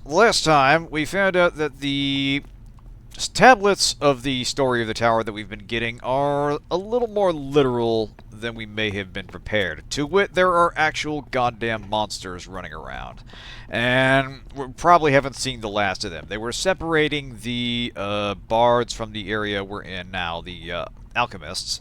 last time we found out that the tablets of the story of the tower that we've been getting are a little more literal than we may have been prepared. To wit, there are actual goddamn monsters running around. And we probably haven't seen the last of them. They were separating the bards from the area we're in now, the alchemists.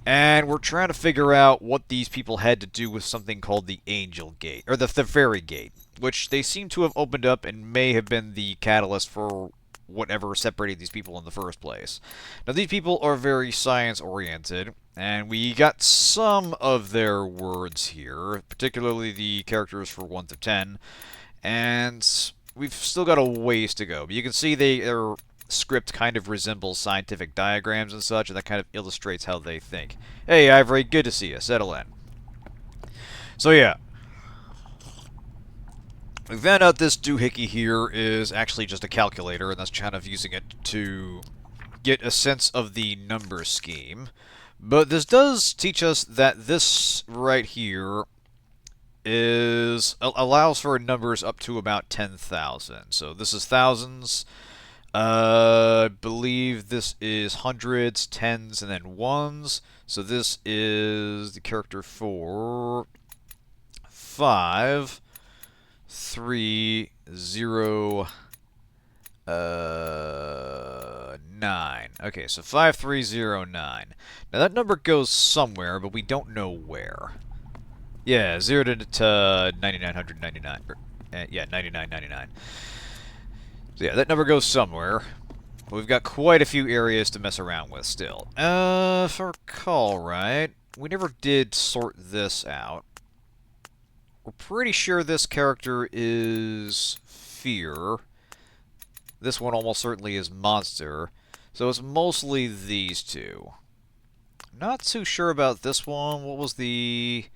And we're trying to figure out what these people had to do with something called the Angel Gate, or the Fairy Gate, which they seem to have opened up and may have been the catalyst for whatever separated these people in the first place. Now, these people are very science-oriented, and we got some of their words here, particularly the characters for 1 to 10, and we've still got a ways to go. But you can see their script kind of resembles scientific diagrams and such, and that kind of illustrates how they think. Hey, Ivory, good to see you. Settle in. So, yeah. We found out this doohickey here is actually just a calculator, and that's kind of using it to get a sense of the number scheme. But this does teach us that this right here allows for numbers up to about 10,000. So this is thousands. I believe this is hundreds, tens, and then ones. So this is the character for 5, 3, 0, 9. Okay, so 5309. Now that number goes somewhere, but we don't know where. Yeah, 0 to 9999. Yeah, 9999. So yeah, that number goes somewhere. We've got quite a few areas to mess around with still. If I recall right, we never did sort this out. We're pretty sure this character is Fear. This one almost certainly is Monster. So it's mostly these two. Not too sure about this one. What was the...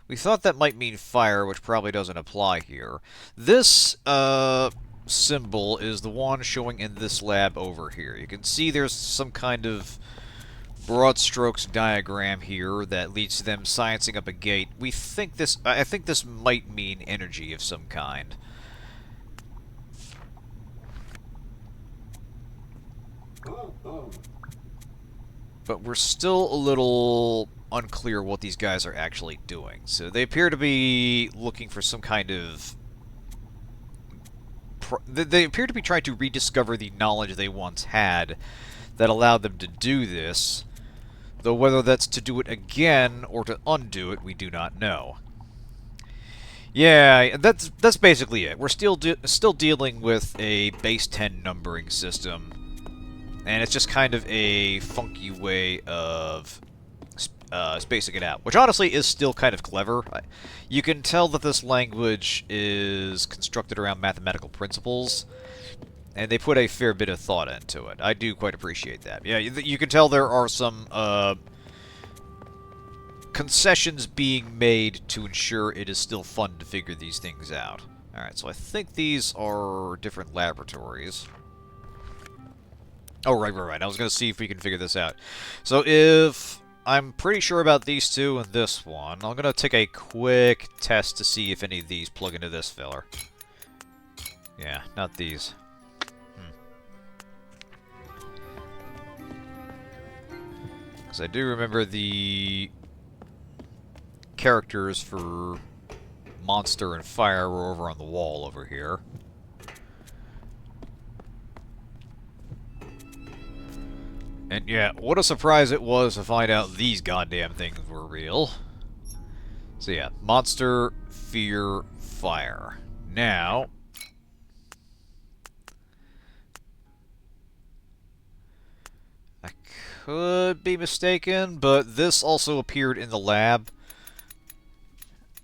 We thought that might mean Fire, which probably doesn't apply here. This, symbol is the one showing in this lab over here. You can see there's some kind of broad strokes diagram here that leads to them sciencing up a gate. I think this might mean energy of some kind. But we're still a little unclear what these guys are actually doing. So they appear to be looking for some kind of... They appear to be trying to rediscover the knowledge they once had that allowed them to do this, though whether that's to do it again or to undo it, we do not know. Yeah, that's basically it. We're still dealing with a base 10 numbering system, and it's just kind of a funky way of spacing it out, which honestly is still kind of clever. You can tell that this language is constructed around mathematical principles, and they put a fair bit of thought into it. I do quite appreciate that. Yeah, you can tell there are some concessions being made to ensure it is still fun to figure these things out. Alright, so I think these are different laboratories. Oh, right. I was going to see if we can figure this out. So if... I'm pretty sure about these two and this one. I'm going to take a quick test to see if any of these plug into this filler. Yeah, not these. Because I do remember the characters for Monster and Fire were over on the wall over here. And yeah, what a surprise it was to find out these goddamn things were real. So yeah, Monster, Fear, Fire. Now... I could be mistaken, but this also appeared in the lab.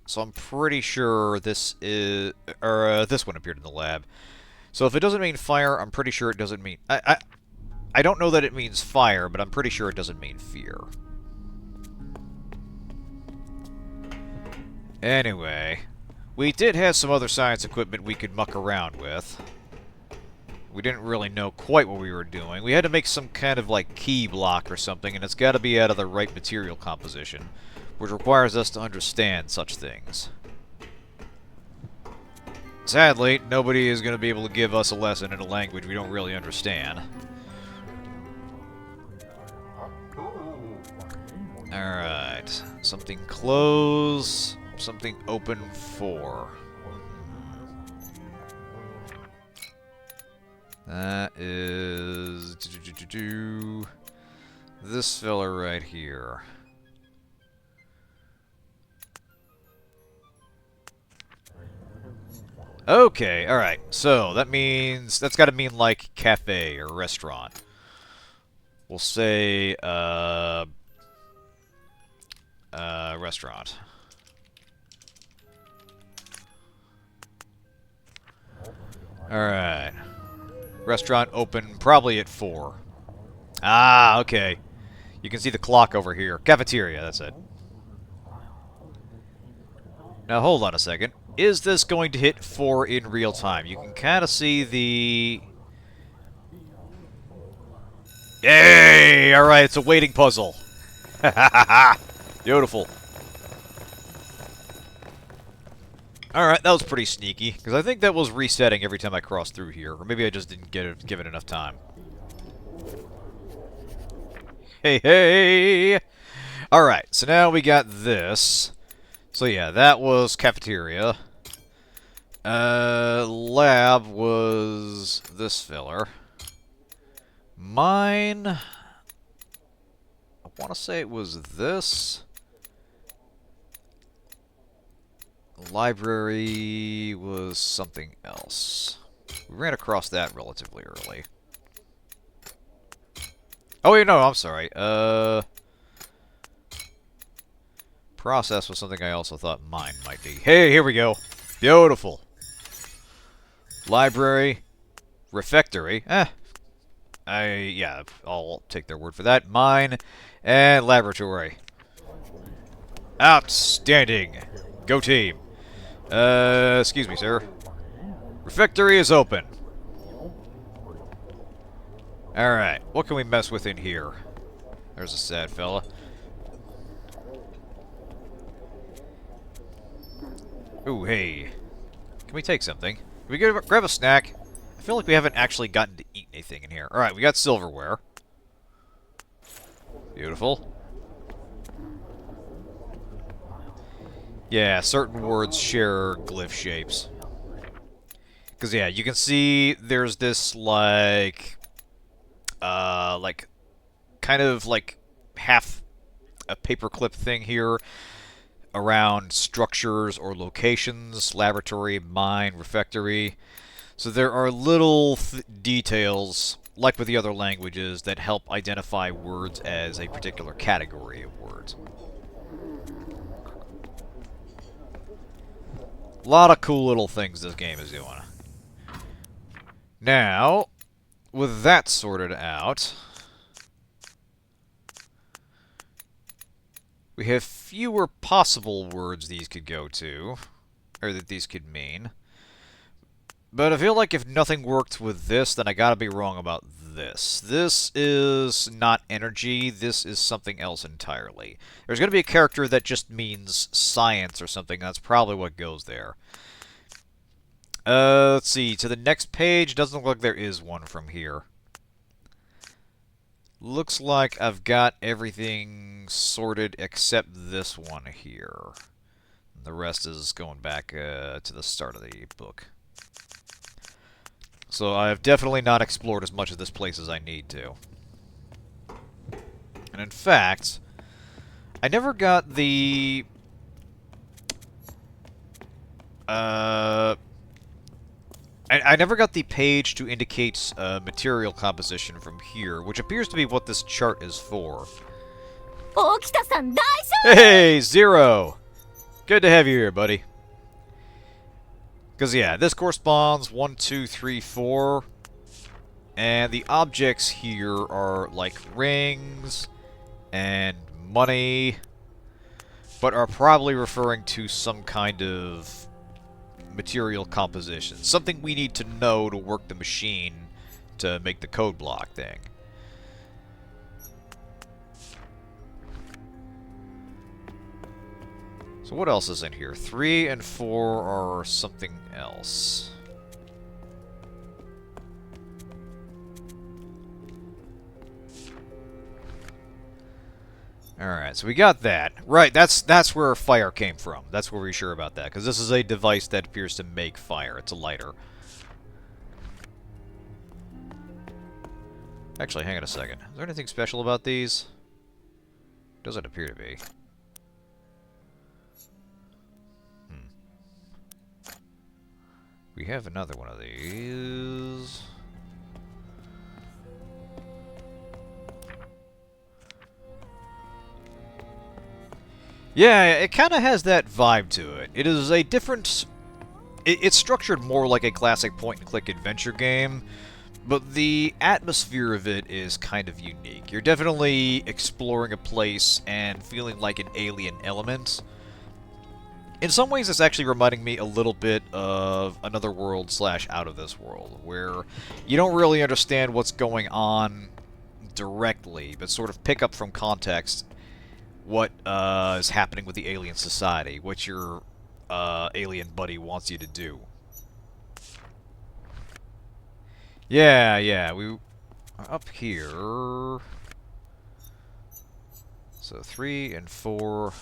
So I'm pretty sure this is... this one appeared in the lab. So if it doesn't mean fire, I'm pretty sure it doesn't mean... I don't know that it means fire, but I'm pretty sure it doesn't mean fear. Anyway, we did have some other science equipment we could muck around with. We didn't really know quite what we were doing. We had to make some kind of, like, key block or something, and it's got to be out of the right material composition, which requires us to understand such things. Sadly, nobody is going to be able to give us a lesson in a language we don't really understand. Alright. Something close, something open for. That is... this fella right here. Okay, alright. So, that means... that's gotta mean, like, cafe or restaurant. We'll say, restaurant. Alright. Restaurant open probably at 4. Ah, okay. You can see the clock over here. Cafeteria, that's it. Now, hold on a second. Is this going to hit 4 in real time? You can kind of see the... Yay! Alright, it's a waiting puzzle. Beautiful. Alright, that was pretty sneaky, because I think that was resetting every time I crossed through here. Or maybe I just didn't give it enough time. Hey, hey! Alright, so now we got this. So yeah, that was cafeteria. Lab was this filler. Mine... I want to say it was this. Library was something else. We ran across that relatively early. Oh, wait, no, I'm sorry. Process was something I also thought mine might be. Hey, here we go. Beautiful. Library. Refectory. Yeah, I'll take their word for that. Mine. And laboratory. Outstanding. Go team. Excuse me, sir. Refectory is open. Alright, what can we mess with in here? There's a sad fella. Ooh, hey. Can we take something? Can we grab a snack? I feel like we haven't actually gotten to eat anything in here. Alright, we got silverware. Beautiful. Yeah, certain words share glyph shapes. Because, yeah, you can see there's this, like, kind of, like, half a paperclip thing here around structures or locations, laboratory, mine, refectory. So there are little details, like with the other languages, that help identify words as a particular category of words. A lot of cool little things this game is doing. Now, with that sorted out, we have fewer possible words these could go to, or that these could mean. But I feel like if nothing worked with this, then I gotta be wrong about this. This is not energy, this is something else entirely. There's gonna be a character that just means science or something, that's probably what goes there. Let's see, to the next page, doesn't look like there is one from here. Looks like I've got everything sorted except this one here. The rest is going back to the start of the book. So I've definitely not explored as much of this place as I need to. And in fact, I never got the... I never got the page to indicate material composition from here, which appears to be what this chart is for. Hey, Zero! Good to have you here, buddy. Because, yeah, this corresponds 1, 2, 3, 4. And the objects here are like rings and money, but are probably referring to some kind of material composition. Something we need to know to work the machine to make the code block thing. So what else is in here? 3 and 4 are something else. Alright, so we got that. Right, that's where fire came from. That's where we're sure about that, because this is a device that appears to make fire. It's a lighter. Actually, hang on a second. Is there anything special about these? Doesn't appear to be. We have another one of these. Yeah, it kind of has that vibe to it. It is a different... It's structured more like a classic point-and-click adventure game, but the atmosphere of it is kind of unique. You're definitely exploring a place and feeling like an alien element. In some ways, it's actually reminding me a little bit of Another World / Out of This World, where you don't really understand what's going on directly, but sort of pick up from context what is happening with the alien society, what your alien buddy wants you to do. Yeah, we are up here. So 3 and 4.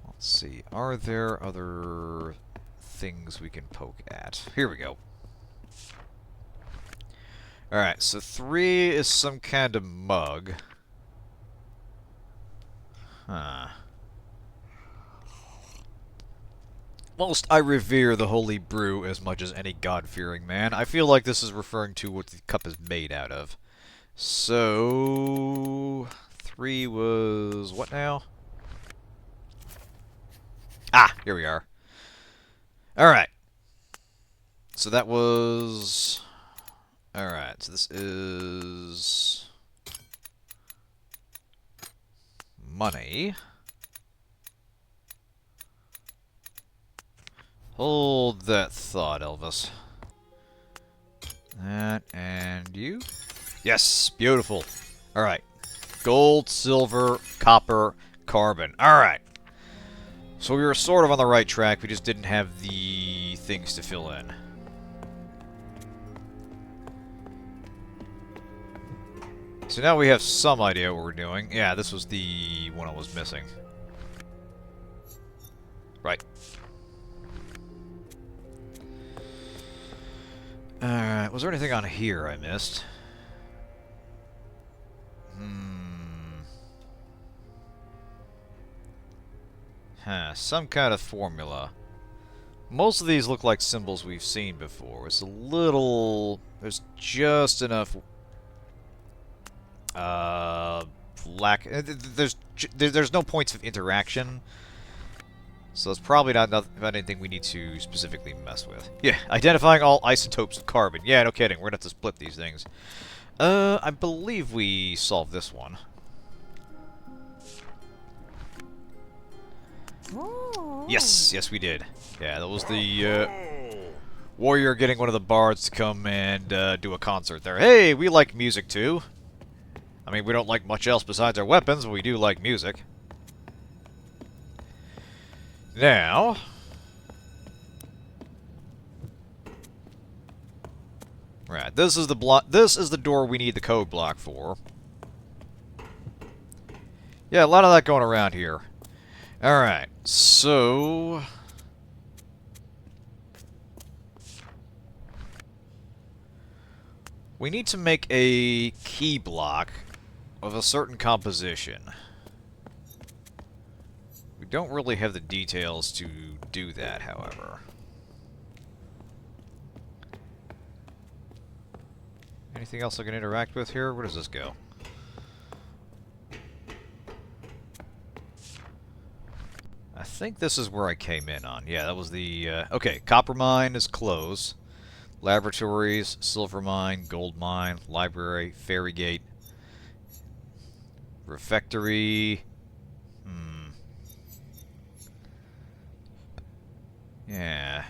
Let's see, are there other things we can poke at? Here we go. Alright, so 3 is some kind of mug. Huh. Whilst I revere the Holy Brew as much as any God-fearing man, I feel like this is referring to what the cup is made out of. So... 3 was... what now? Ah! Here we are. Alright. So that was... Alright, so this is... money. Hold that thought, Elvis. That, and you? Yes, beautiful. Alright. Gold, silver, copper, carbon. Alright. So we were sort of on the right track, we just didn't have the things to fill in. So now we have some idea what we're doing. Yeah, this was the one I was missing. Right. Alright, was there anything on here I missed? Huh, some kind of formula. Most of these look like symbols we've seen before. It's a little... there's just enough... There's no points of interaction. So it's probably not anything we need to specifically mess with. Yeah, identifying all isotopes of carbon. Yeah, no kidding. We're gonna have to split these things. I believe we solved this one. Yes, we did. Yeah, that was the warrior getting one of the bards to come and do a concert there. Hey, we like music too. I mean, we don't like much else besides our weapons, but we do like music. Now... right, this is the door we need the code block for. Yeah, a lot of that going around here. Alright, so... we need to make a key block of a certain composition. We don't really have the details to do that, however. Anything else I can interact with here? Where does this go? I think this is where I came in on. Yeah, that was the... okay, copper mine is closed. Laboratories, silver mine, gold mine, library, ferry gate, refectory. Yeah.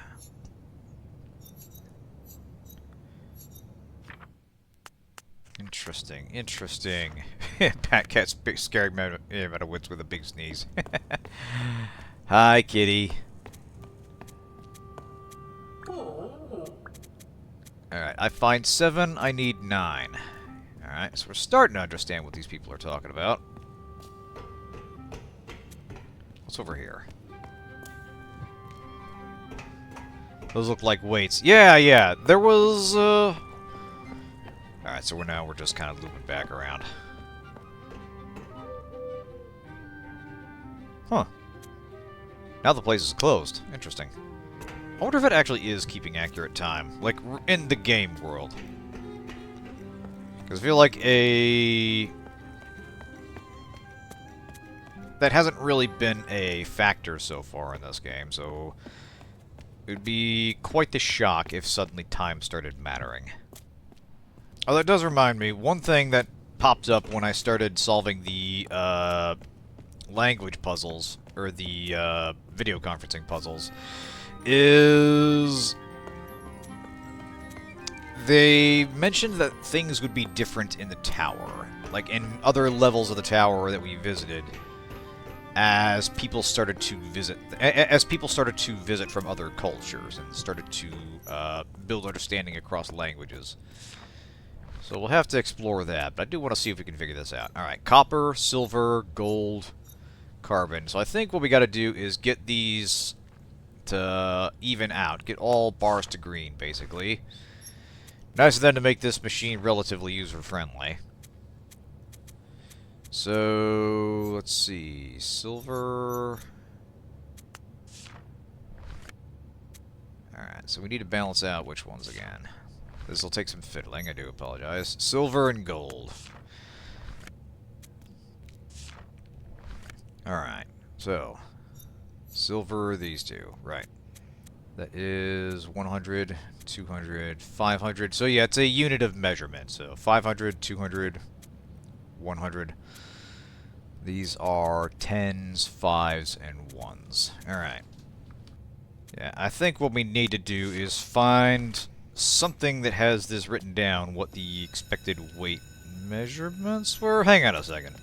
Interesting. Pat Cat's scaring me out of wits with a big sneeze. Hi, kitty. Alright, I find 7, I need 9. Alright, so we're starting to understand what these people are talking about. What's over here? Those look like weights. Yeah, there was, Alright, so we're just kind of looping back around. Huh. Now the place is closed. Interesting. I wonder if it actually is keeping accurate time. Like, in the game world. Because I feel like that hasn't really been a factor so far in this game, so it would be quite the shock if suddenly time started mattering. Oh, that does remind me, one thing that popped up when I started solving the language puzzles, or the video conferencing puzzles, is they mentioned that things would be different in the tower, like in other levels of the tower that we visited, as people started to visit from other cultures and started to build understanding across languages. So we'll have to explore that, but I do want to see if we can figure this out. Alright, copper, silver, gold, carbon. So I think what we got to do is get these to even out. Get all bars to green, basically. Nice of them to make this machine relatively user-friendly. So, let's see. Silver. Alright, so we need to balance out which ones again. This will take some fiddling, I do apologize. Silver and gold. Alright, so silver, these two, right. That is 100, 200, 500. So yeah, it's a unit of measurement. So 500, 200, 100. These are 10s, 5s, and 1s. Alright. Yeah, I think what we need to do is find something that has this written down, what the expected weight measurements were. Hang on a second.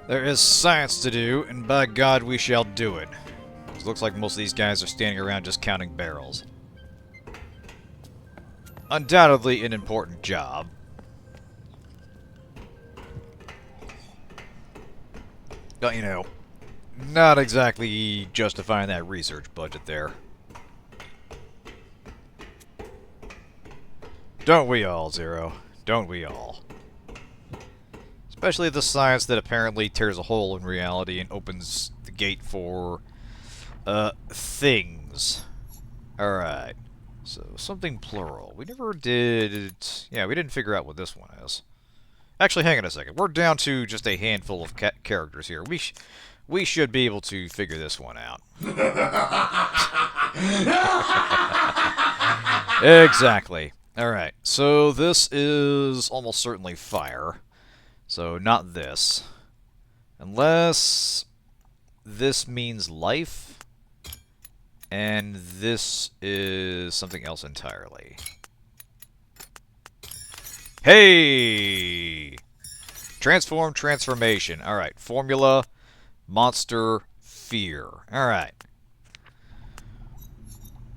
There is science to do, and by God, we shall do it. It looks like most of these guys are standing around just counting barrels. Undoubtedly an important job. But, you know, not exactly justifying that research budget there. Don't we all, Zero? Don't we all? Especially the science that apparently tears a hole in reality and opens the gate for, things. Alright. So, something plural. We never did... Yeah, we didn't figure out what this one is. Actually, hang on a second. We're down to just a handful of characters here. We should be able to figure this one out. Exactly. Alright, so this is almost certainly fire. So, not this. Unless this means life, and this is something else entirely. Hey! Transform, transformation. Alright, formula, monster, fear. Alright.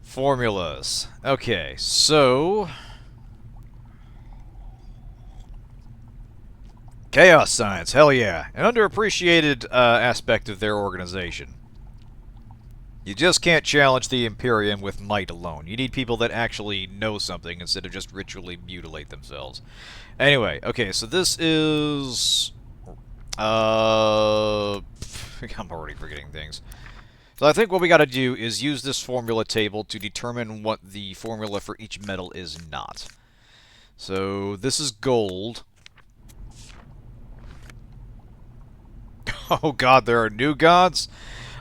Formulas. Okay, so... Chaos Science, hell yeah. An underappreciated aspect of their organization. You just can't challenge the Imperium with might alone. You need people that actually know something instead of just ritually mutilate themselves. Anyway, okay, so this is... I'm already forgetting things. So I think what we gotta do is use this formula table to determine what the formula for each metal is not. So this is gold. Oh god, there are new gods?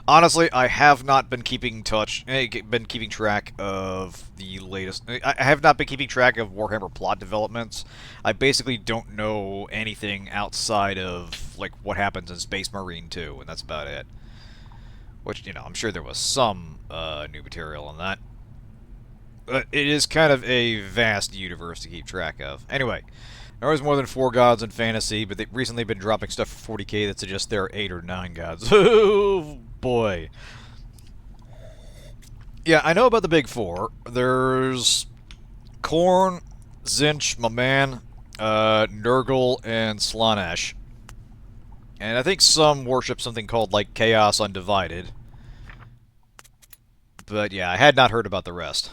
Honestly, I have not been keeping track of the latest... I have not been keeping track of Warhammer plot developments. I basically don't know anything outside of, like, what happens in Space Marine 2, and that's about it. Which, you know, I'm sure there was some new material on that. But it is kind of a vast universe to keep track of. Anyway, there was more than 4 gods in fantasy, but they've recently been dropping stuff for 40k that suggests there are 8 or 9 gods. Oh, boy. Yeah, I know about the big four. There's Korn, Zinch, my man, Nurgle, and Slaanesh. And I think some worship something called, like, Chaos Undivided. But yeah, I had not heard about the rest.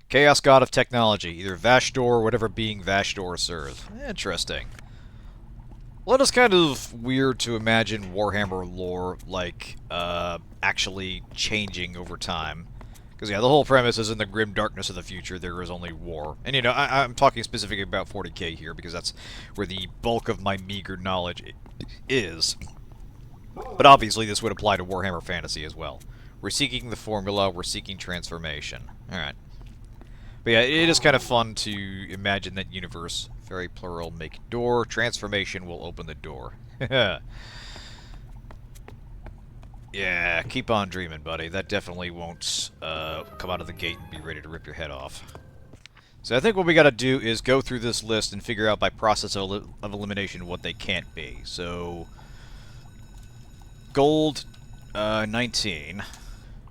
Chaos God of Technology, either Vashdor or whatever being Vashdor serves. Interesting. Well, it is kind of weird to imagine Warhammer lore, like, actually changing over time. Because, yeah, the whole premise is in the grim darkness of the future, there is only war. And, you know, I'm talking specifically about 40k here, because that's where the bulk of my meager knowledge is. But obviously, this would apply to Warhammer Fantasy as well. We're seeking the formula, we're seeking transformation. Alright. But yeah, it is kind of fun to imagine that universe. Very plural, make door. Transformation will open the door. Yeah, keep on dreaming, buddy. That definitely won't come out of the gate and be ready to rip your head off. So I think what we gotta do is go through this list and figure out by process of elimination what they can't be. So, gold, 19.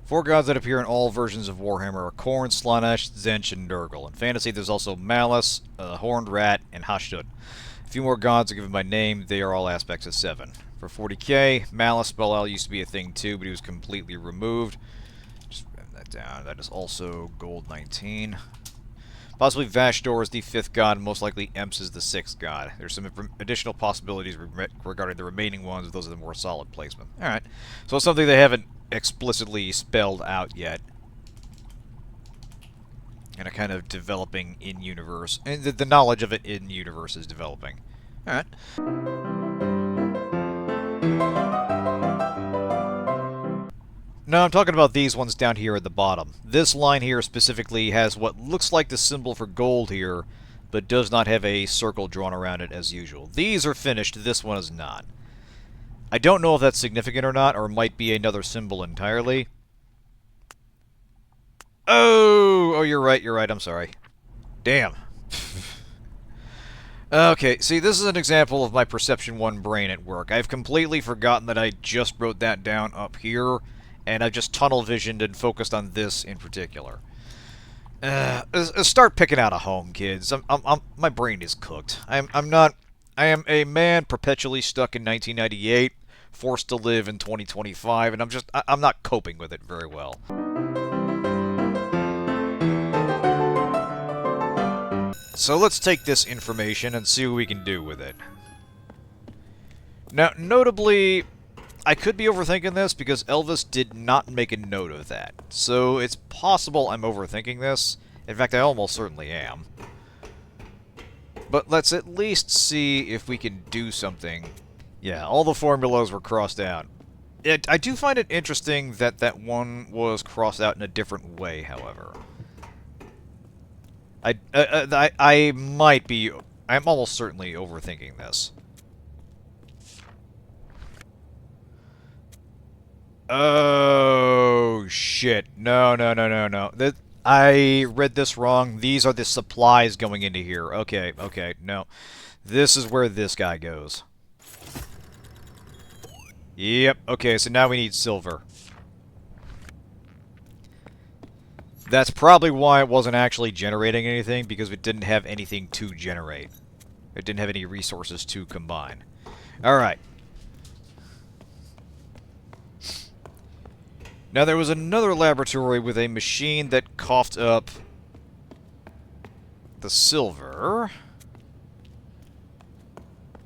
Four gods that appear in all versions of Warhammer are Khorne, Slaanesh, Tzeentch, and Nurgle. In fantasy, there's also Malus, Horned Rat, and Hashtud. A few more gods are given by name. They are all aspects of 7. For 40k, Malus Spell used to be a thing too, but he was completely removed. Just write that down. That is also gold 19. Possibly Vashdor is the 5th god, and most likely Emps is the 6th god. There's some additional possibilities regarding the remaining ones, those are the more solid placement. Alright, so it's something they haven't explicitly spelled out yet. And are kind of developing in-universe. And the knowledge of it in-universe is developing. Alright. No, I'm talking about these ones down here at the bottom. This line here specifically has what looks like the symbol for gold here, but does not have a circle drawn around it as usual. These are finished, this one is not. I don't know if that's significant or not, or it might be another symbol entirely. Oh, you're right, I'm sorry. Damn. Okay, see, this is an example of my Perception 1 brain at work. I've completely forgotten that I just wrote that down up here, and I've just tunnel-visioned and focused on this in particular. Start picking out a home, kids. My brain is cooked. I am a man perpetually stuck in 1998, forced to live in 2025, and I'm not coping with it very well. So let's take this information and see what we can do with it. Now, notably, I could be overthinking this because Elvis did not make a note of that. So it's possible I'm overthinking this. In fact, I almost certainly am. But let's at least see if we can do something. Yeah, all the formulas were crossed out. I do find it interesting that that one was crossed out in a different way, however. I might be... I'm almost certainly overthinking this. Oh, shit. No. I read this wrong. These are the supplies going into here. Okay, no. This is where this guy goes. Yep, okay, so now we need silver. That's probably why it wasn't actually generating anything, because it didn't have anything to generate. It didn't have any resources to combine. Alright. Now, there was another laboratory with a machine that coughed up the silver.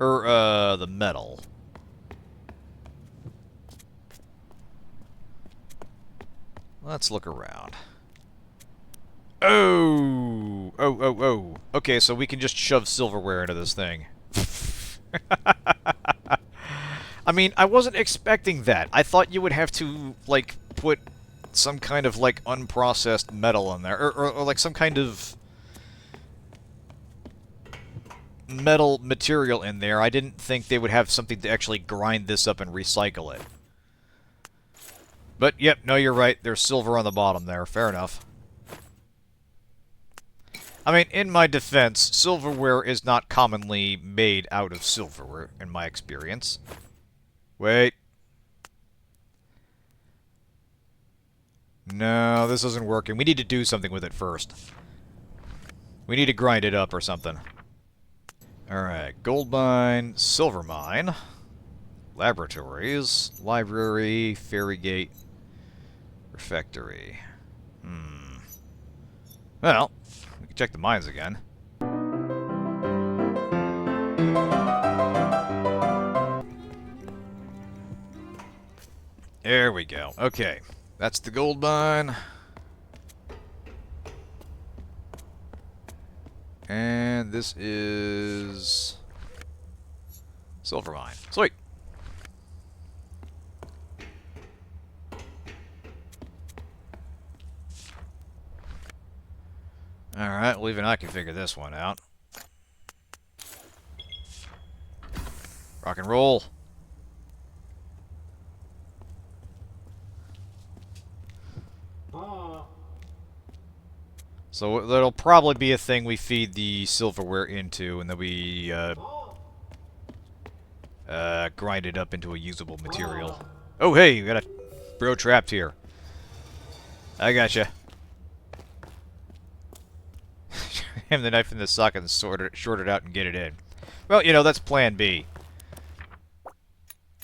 Or, the metal. Let's look around. Oh! Okay, so we can just shove silverware into this thing. I mean, I wasn't expecting that. I thought you would have to, like, put some kind of, like, unprocessed metal in there. Or like, some kind of metal material in there. I didn't think they would have something to actually grind this up and recycle it. But, yep, no, you're right. There's silver on the bottom there. Fair enough. I mean, in my defense, silverware is not commonly made out of silverware, in my experience. Wait. No, this isn't working. We need to do something with it first. We need to grind it up or something. Alright, gold mine, silver mine, laboratories, library, ferry gate, refectory. Well, we can check the mines again. There we go. Okay, that's the gold mine. And this is silver mine. Sweet. Alright, well even I can figure this one out. Rock and roll. So that'll probably be a thing we feed the silverware into, and then we grind it up into a usable material. Oh hey, we got a bro trapped here. I gotcha. Him the knife in the socket and short it out and get it in. Well, you know, that's plan B.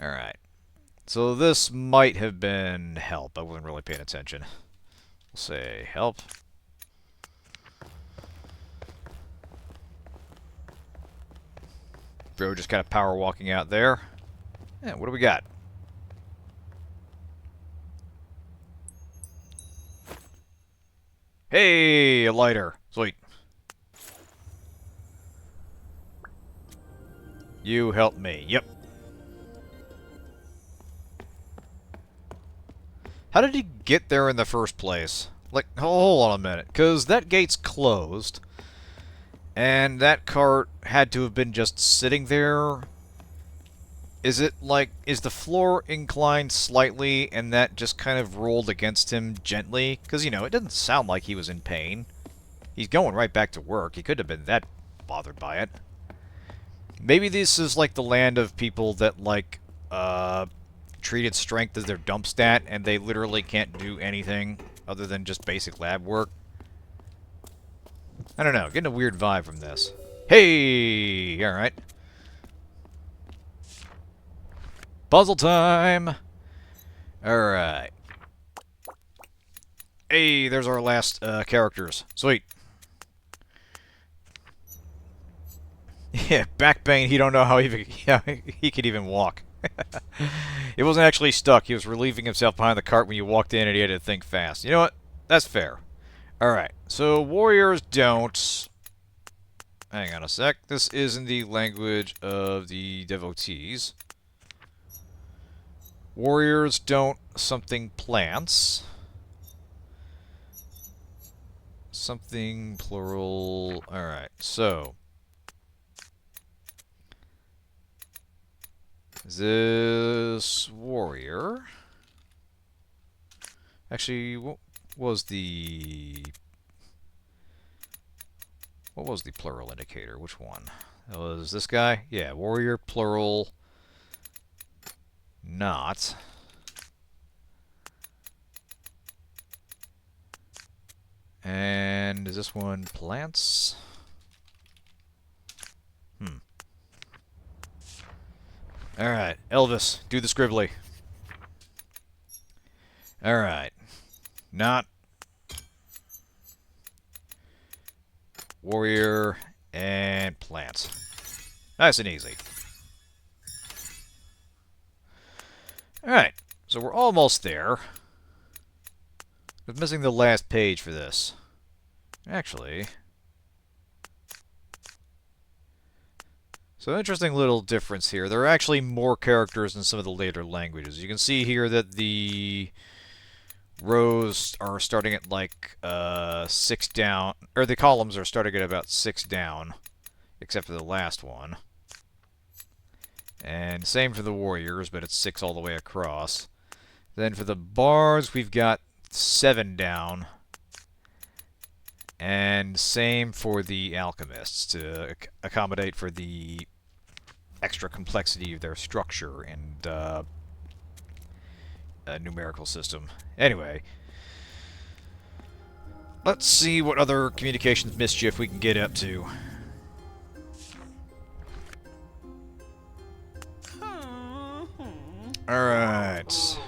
Alright. So this might have been help. I wasn't really paying attention. We'll say help. Bro just kind of power walking out there. Yeah, what do we got? Hey, a lighter. Sweet. You help me. Yep. How did he get there in the first place? Like, hold on a minute. Because that gate's closed. And that cart had to have been just sitting there. Is it like, is the floor inclined slightly and that just kind of rolled against him gently? Because, you know, it doesn't sound like he was in pain. He's going right back to work. He couldn't have been that bothered by it. Maybe this is like the land of people that, like, treated strength as their dump stat and they literally can't do anything other than just basic lab work. I don't know, getting a weird vibe from this. Hey! Alright. Puzzle time! Alright. Hey, there's our last characters. Sweet. Yeah, back pain, he don't know how he could even walk. It wasn't actually stuck, he was relieving himself behind the cart when you walked in and he had to think fast. You know what? That's fair. Alright, so warriors don't... Hang on a sec. This is in the language of the devotees. Warriors don't something plants. Something plural. Alright, so... This warrior... Actually, what was the plural indicator? Which one? That was this guy? Yeah, warrior, plural, not. And is this one plants? Alright, Elvis, do the scribbly. Alright. Not. Warrior and plants. Nice and easy. Alright, so we're almost there. I'm missing the last page for this. Actually... So interesting little difference here. There are actually more characters in some of the later languages. You can see here that the rows are starting at like 6 down, or the columns are starting at about 6 down, except for the last one. And same for the warriors, but it's 6 all the way across. Then for the bards, we've got 7 down. And same for the alchemists, to accommodate for the extra complexity of their structure and numerical system. Anyway, Let's see what other communications mischief we can get up to. Alright.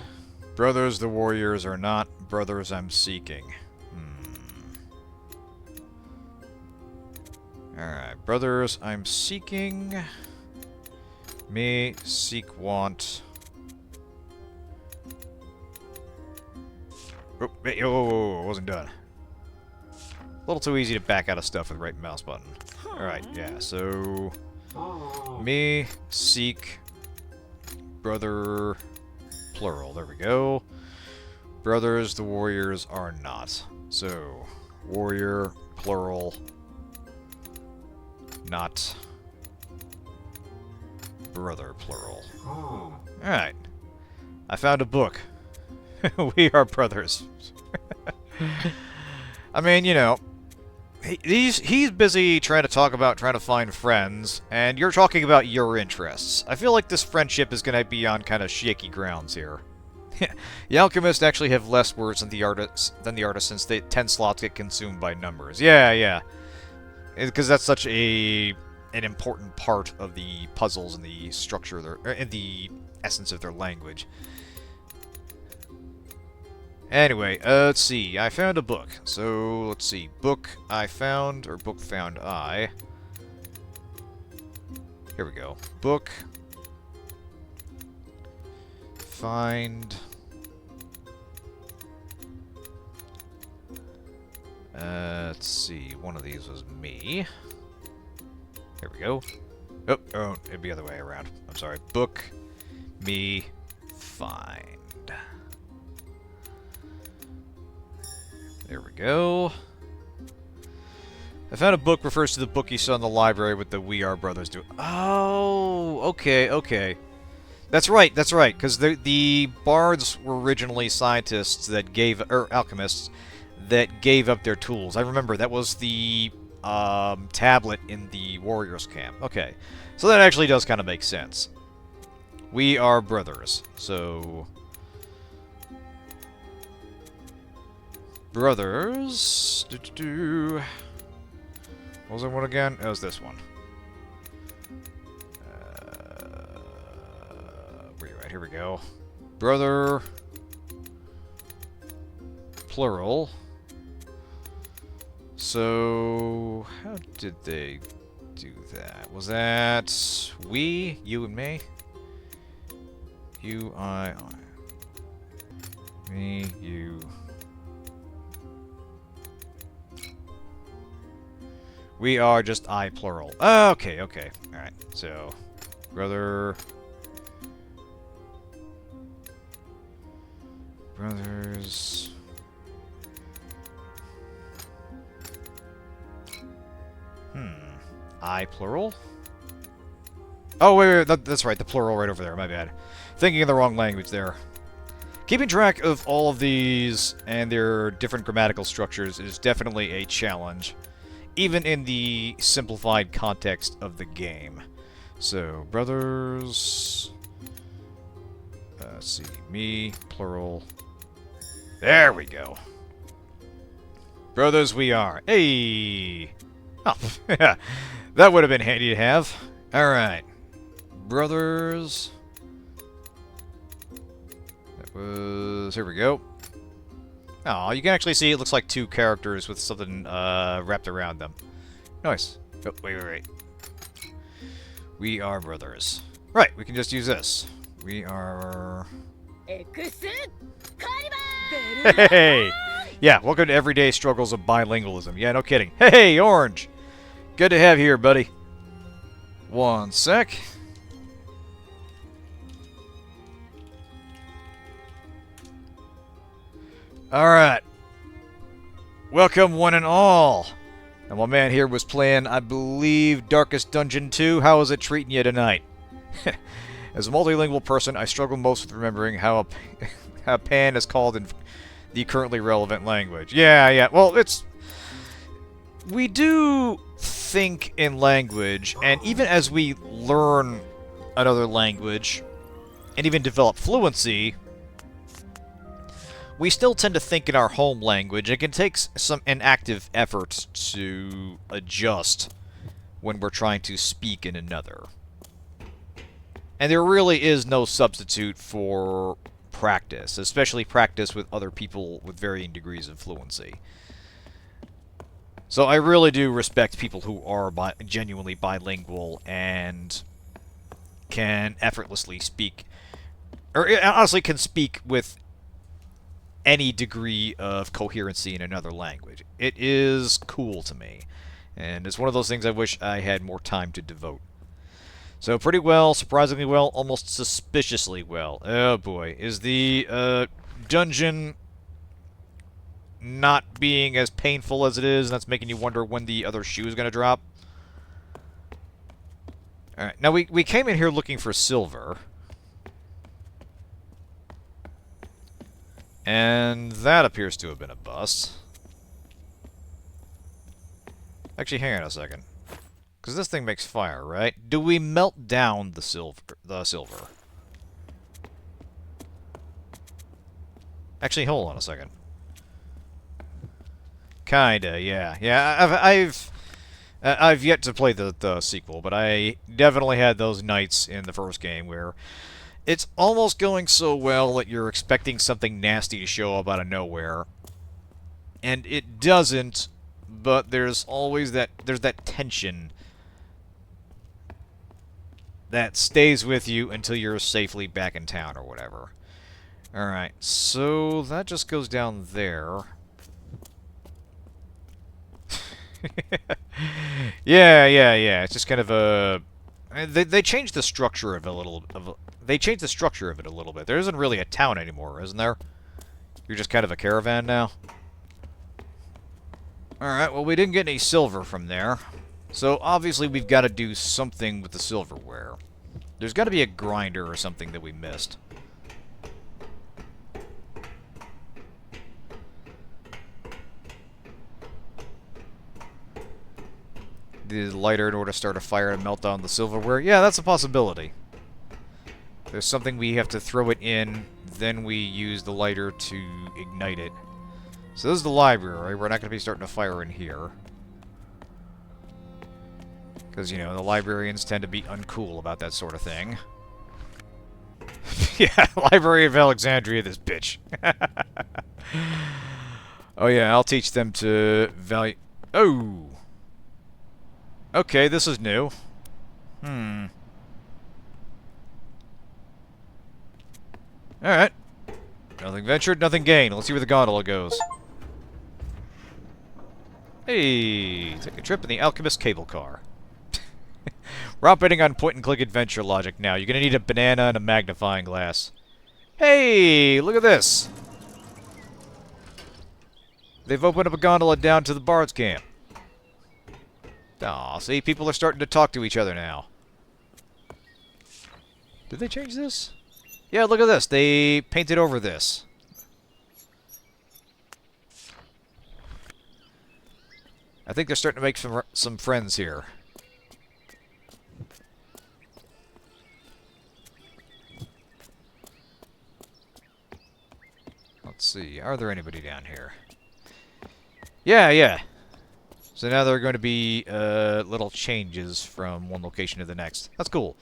Brothers the warriors are not brothers I'm seeking. Alright, brothers I'm seeking. Me, seek, want. Oh, wait, oh, wasn't done. A little too easy to back out of stuff with the right mouse button. Alright, yeah, so... Me, seek, brother, plural. There we go. Brothers, the warriors are not. So, warrior, plural, not brother, plural. Alright. I found a book. We are brothers. I mean, you know, he's busy trying to find friends, and you're talking about your interests. I feel like this friendship is going to be on kind of shaky grounds here. The alchemists actually have less words than the artists since 10 slots get consumed by numbers. Yeah. Because that's such an important part of the puzzles and the structure of their, and the essence of their language. Anyway, let's see. I found a book. So, let's see. Book I found, or book found I. Here we go. Book. Find. Let's see. One of these was me. Here we go. Oh, it'd be the other way around. I'm sorry. Book. Me. Find. There we go. I found a book refers to the book you saw in the library with the We Are Brothers do. Oh, okay. That's right, because the bards were originally scientists that gave, or alchemists, that gave up their tools. I remember, that was the tablet in the warriors camp. Okay, so that actually does kind of make sense. We are brothers, so... Brothers. What was that one again? It was this one. Where are you at? Here we go. Brother. Plural. So, how did they do that? Was that we, you, and me? You, I. Me, you. We are just I, plural. Okay. Alright, so... Brother... Brothers... I, plural? Oh, wait, that's right, the plural right over there, my bad. Thinking in the wrong language there. Keeping track of all of these and their different grammatical structures is definitely a challenge. Even in the simplified context of the game. So, brothers... let's see, me, plural. There we go. Brothers we are. Hey! Oh, yeah. That would have been handy to have. Alright. Brothers... That was... Here we go. Oh, you can actually see it looks like two characters with something wrapped around them. Nice. Oh, wait. We are brothers. Right, we can just use this. We are... Hey! Yeah, welcome to everyday struggles of bilingualism. Yeah, no kidding. Hey, Orange! Good to have you here, buddy. One sec. Alright. Welcome, one and all. Now, my man here was playing, I believe, Darkest Dungeon 2. How is it treating you tonight? As a multilingual person, I struggle most with remembering how a pan is called in the currently relevant language. Yeah. Well, it's... We do think in language, and even as we learn another language, and even develop fluency... we still tend to think in our home language. It can take an active effort to adjust when we're trying to speak in another. And there really is no substitute for practice, especially practice with other people with varying degrees of fluency. So I really do respect people who are genuinely bilingual and can effortlessly speak, or honestly can speak with any degree of coherency in another language. It is cool to me, and it's one of those things I wish I had more time to devote. So pretty well, surprisingly well, almost suspiciously well. Oh boy, is the dungeon not being as painful as it is, and that's making you wonder when the other shoe is going to drop? Alright, now we came in here looking for silver. And that appears to have been a bust. Actually, hang on a second. Because this thing makes fire, right? Do we melt down the silver? Actually, hold on a second. Kinda, yeah. Yeah, I've yet to play the sequel, but I definitely had those nights in the first game where it's almost going so well that you're expecting something nasty to show up out of nowhere, and it doesn't. But there's always that tension that stays with you until you're safely back in town or whatever. All right, so that just goes down there. Yeah. It's just kind of a... They changed the structure of it a little... They changed the structure of it a little bit. There isn't really a town anymore, isn't there? You're just kind of a caravan now. Alright, well, we didn't get any silver from there. So, obviously, we've got to do something with the silverware. There's got to be a grinder or something that we missed. The lighter in order to start a fire and melt down the silverware? Yeah, that's a possibility. There's something we have to throw it in, then we use the lighter to ignite it. So this is the library. We're not going to be starting a fire in here. Because, you know, the librarians tend to be uncool about that sort of thing. Yeah, Library of Alexandria, this bitch. Oh yeah, I'll teach them to value... Oh! Okay, this is new. Alright. Nothing ventured, nothing gained. Let's see where the gondola goes. Hey, take a trip in the Alchemist cable car. We're operating on point-and-click adventure logic now. You're gonna need a banana and a magnifying glass. Hey, look at this! They've opened up a gondola down to the Bards camp. Aw, see, people are starting to talk to each other now. Did they change this? Yeah, look at this. They painted over this. I think they're starting to make some friends here. Let's see. Are there anybody down here? Yeah. So now there are going to be little changes from one location to the next. That's cool.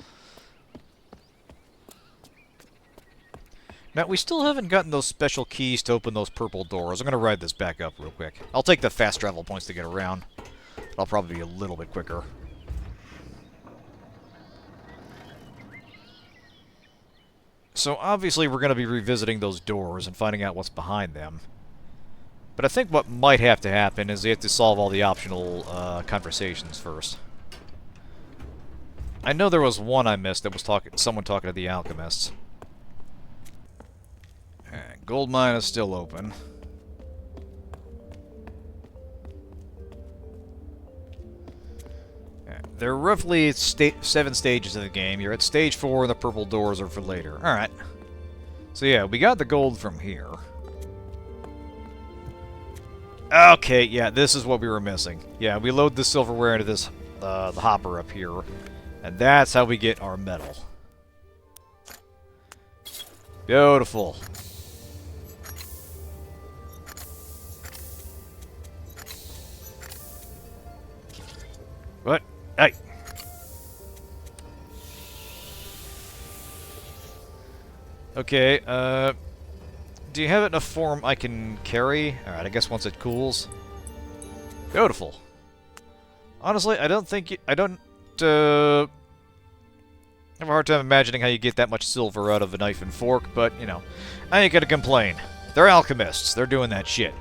Now, we still haven't gotten those special keys to open those purple doors. I'm going to ride this back up real quick. I'll take the fast travel points to get around. But I'll probably be a little bit quicker. So, obviously, we're going to be revisiting those doors and finding out what's behind them. But I think what might have to happen is they have to solve all the optional conversations first. I know there was one I missed that was someone talking to the alchemists. Alright, gold mine is still open. There are roughly 7 stages of the game. You're at stage 4 and the purple doors are for later. Alright. So yeah, we got the gold from here. Okay, yeah, this is what we were missing. Yeah, we load the silverware into this, the hopper up here. And that's how we get our metal. What? Hey! Okay, do you have enough form I can carry? Alright, I guess once it cools. Beautiful. Honestly, I don't think I don't, have a hard time imagining how you get that much silver out of a knife and fork, but, you know, I ain't gonna complain. They're alchemists. They're doing that shit.